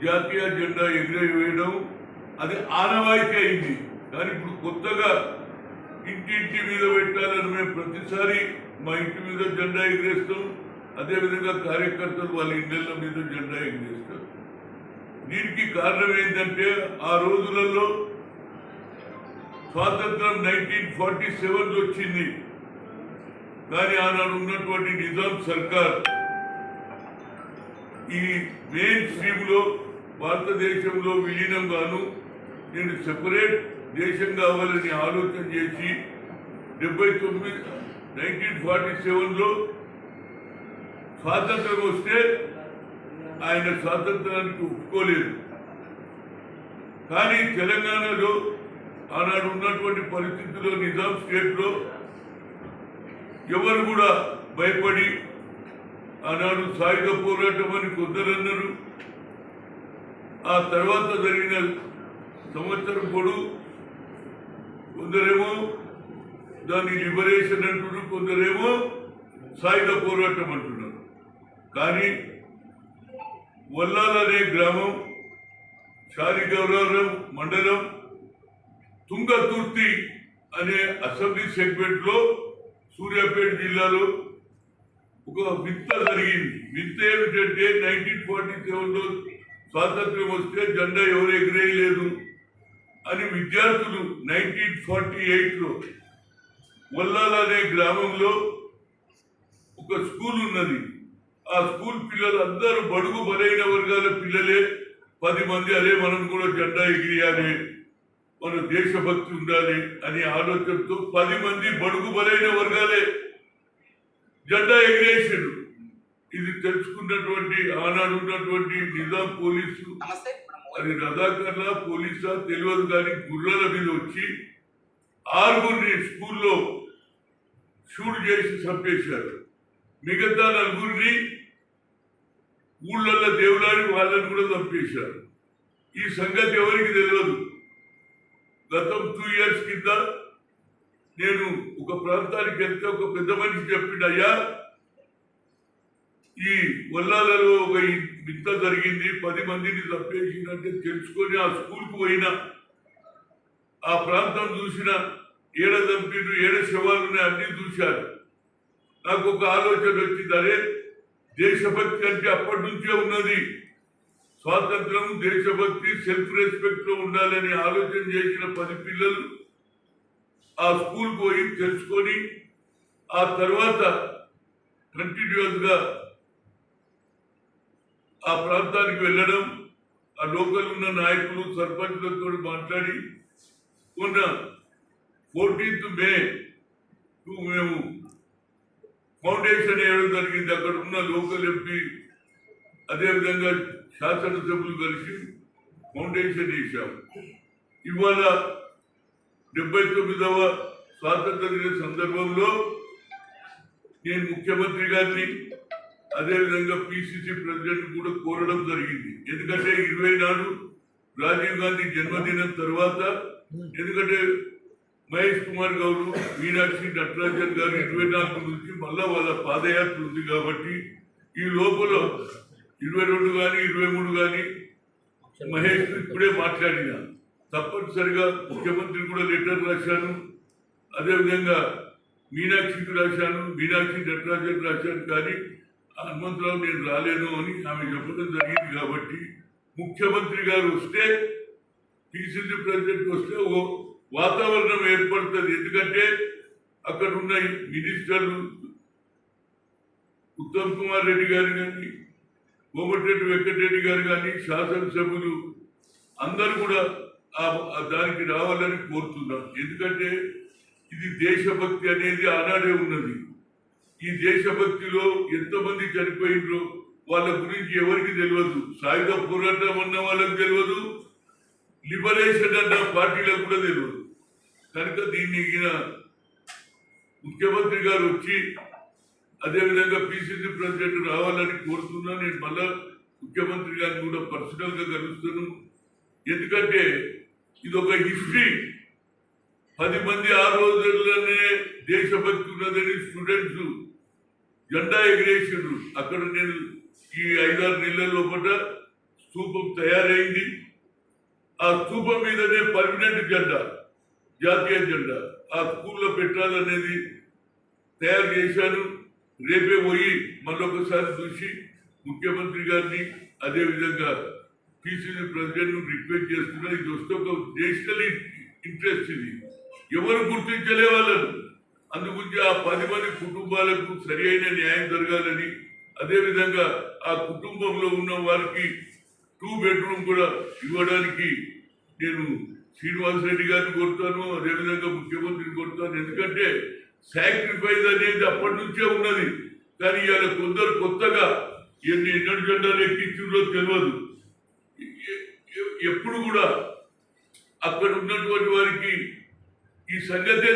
జాతీయ జెండా ఎగురవేయడం అది ఆనవాయితీ అయింది. కానీ ఇప్పుడు కొత్తగా ఇంటింటి మీద పెట్టాలని మేము ప్రతిసారి మా ఇంటి మీద జెండా ఎగిరేస్తాం. అదేవిధంగా కార్యకర్తలు వాళ్ళ ఇళ్ల మీద జెండా ఎగిరేస్తారు. దీనికి కారణం ఏంటంటే ఆ రోజులలో స్వాతంత్రం 1947 వచ్చింది. కానీ ఆనాడు ఉన్నటువంటి నిజాం సర్కార్ ఈ మెయిన్ స్ట్రీమ్ లో భారతదేశంలో విలీనం గాను నేను సెపరేట్ దేశం కావాలని ఆలోచన చేసి 1947లో స్వాతంత్రం వస్తే ఆయన స్వాతంత్రానికి ఒప్పుకోలేదు. కానీ తెలంగాణలో ఆనాడు ఉన్నటువంటి పరిస్థితుల్లో నిజాం స్టేట్లో ఎవరు కూడా భయపడి ఆనాడు సాయుధ పోరాటం అని కొందరన్నారు. ఆ తర్వాత జరిగిన సంవత్సరం పొడు కొందరేమో దాన్ని లిబరేషన్ అంటున్నారు, కొందరేమో సాయుధ పోరాటం అంటున్నారు. కానీ వల్లాల్ అనే గ్రామం శాలిగౌరవరం మండలం తుంగతుర్తి అనే అసెంబ్లీ సెగ్మెంట్ లో సూర్యాపేట జిల్లాలో ఒక వింత జరిగింది. వింత ఏమిటంటే 1947లో స్వాతంత్ర్యం వస్తే జెండా ఎవరు ఎగిరేయలేదు అని విద్యార్థులు 1948లో వల్లాల్ అనే గ్రామంలో ఒక స్కూల్ ఉన్నది. ఆ స్కూల్ పిల్లలు అందరూ బడుగు బలైన వర్గాల పిల్లలే 10 మంది అదే మనం కూడా జెండా ఎగిరేయాలి, మన దేశభక్తి ఉండాలి అనే ఆలోచనతో 10 మంది బడుగు బలైన వర్గాలే జెండా ఎగిరేసాడు. ఇది తెలుసుకున్నటువంటి ఆనాడు ఉన్నటువంటి నిజాం పోలీసు అది రజాకర్లా పోలీసా తెలియదు కానీ గుర్రాల మీద వచ్చి 6గురిని స్కూల్లో షూట్ చేసి చంపేశారు. మిగతా 4గురిని ఊళ్ళల్లో దేవులాడి వాళ్ళని కూడా చంపేశారు. ఈ సంగతి ఎవరికి తెలియదు. గతం 2 years కింద నేను ఒక ప్రాంతానికి వెళ్తే ఒక పెద్ద మనిషి చెప్పిండు, అయ్యా ఈ వల్లాలలో ఒక వింత జరిగింది, 10 మందిని చంపేసిందంటే తెలుసుకొని ఆ స్కూల్కు పోయినా ఆ ప్రాంతం చూసిన ఏడ చంపిను ఏడ శవాలు అన్ని చూశారు. నాకు ఒక ఆలోచన వచ్చింది, అరే దేశభక్తి అంటే అప్పటి నుంచే ఉన్నది. స్వాతంత్రం దేశభక్తి సెల్ఫ్ రెస్పెక్ట్ లో ఉండాలని ఆలోచన చేసిన 10 పిల్లలు ఆ స్కూల్ పోయి తెలుసుకొని ఆ తర్వాత కంటిన్యూస్ గా ఆ ప్రాంతానికి వెళ్ళడం, ఆ లోకల్ ఉన్న నాయకులు సర్పంచులతో మాట్లాడి మొన్న 14th May మేము ఫౌండేషన్ వేయడం జరిగింది. అక్కడ ఉన్న లోకల్ ఎంపీ అదేవిధంగా శాసనసభ్యులు కలిసి ఫౌండేషన్ వేశాము. ఇవాళ 79వ స్వాతంత్ర దిన సందర్భంలో నేను ముఖ్యమంత్రి గారిని అదేవిధంగా పిసిసి ప్రెసిడెంట్ కూడా కోరడం జరిగింది. ఎందుకంటే 20 నాడు రాజీవ్ గాంధీ జన్మదినం తర్వాత, ఎందుకంటే మహేష్ కుమార్ గౌడ్ మీనాక్షి నటరాజన్ గారు 24 నుంచి మళ్ళా వాళ్ళ పాదయాత్ర ఉంది కాబట్టి ఈ లోపల 22 కానీ 23 కానీ మహేష్ ఇప్పుడే మాట్లాడిన తప్పనిసరిగా ముఖ్యమంత్రి కూడా లెటర్ రాశాను, అదేవిధంగా మీనాక్షికి రాశాను, మీనాక్షి నటరాజన్ రాశాను. కానీ హనుమంతరావు నేను రాలేను అని ఆమె చెప్పడం జరిగింది. కాబట్టి ముఖ్యమంత్రి గారు వస్తే పిసిసి ప్రెసిడెంట్ వస్తే ఓ వాతావరణం ఏర్పడుతుంది. ఎందుకంటే అక్కడ ఉన్న మినిస్టర్లు ఉత్తమ్ కుమార్ రెడ్డి గారు కానీ కోమటిరెడ్డి వెంకటరెడ్డి గారు కానీ శాసనసభ్యులు అందరూ కూడా దానికి రావాలని కోరుతున్నాం. ఎందుకంటే ఇది దేశభక్తి అనేది ఆనాడే ఉన్నది. ఈ దేశభక్తిలో ఎంతమంది చనిపోయినరో వాళ్ళ గురించి ఎవరికి తెలియదు. సాయుధ పోరాటం అన్న వాళ్ళకి తెలియదు, లిబరేషన్ అన్న పార్టీలకు కూడా తెలియదు. కనుక దీన్ని ముఖ్యమంత్రి గారు వచ్చి అదేవిధంగా పిసిసి ప్రెసిడెంట్ రావాలని కోరుతున్నా. నేను మళ్ళా ముఖ్యమంత్రి గారిని కూడా పర్సనల్ గా కలుస్తాను. ఎందుకంటే ఇది ఒక హిస్టరీ. 10 మంది ఆ రోజుల్లోనే దేశభక్తి ఉన్నదని స్టూడెంట్స్ జెండా ఎగిరేసిండ్రు. అక్కడ నేను ఈ 5-6 నెలల లోపల స్తూపం తయారైంది. ఆ స్తూపం మీదనే పర్మనెంట్ జెండా, జాతీయ జెండా ఆ స్కూల్లో పెట్టాలనేది తయారు చేశాను. రేపే పోయి మళ్ళొకసారి చూసి ముఖ్యమంత్రి గారిని అదేవిధంగా పిసిసి ప్రెసిడెంట్ రిక్వెస్ట్ చేస్తున్నా. ఇది వస్తే ఒక నేషనల్ ఇంట్రెస్ట్, ఇది ఎవరు గుర్తించలే వాళ్ళను. అందుగురించి ఆ 10 మంది కుటుంబాలకు సరి అయిన న్యాయం జరగాలని, అదేవిధంగా ఆ కుటుంబంలో ఉన్న వారికి 2 బెడ్రూమ్ కూడా ఇవ్వడానికి నేను శ్రీనివాస్ రెడ్డి గారిని కోరుతాను, అదేవిధంగా ముఖ్యమంత్రిని కోరుతాను. ఎందుకంటే సాక్రిఫైస్ అనేది అప్పటి నుంచే ఉన్నది. కానీ ఇవాళ కొందరు కొత్తగా ఎన్ని జెండాలు ఎక్కించులో తెలియదు. ఎప్పుడు కూడా అక్కడ ఉన్నటువంటి వారికి ఈ సంగతి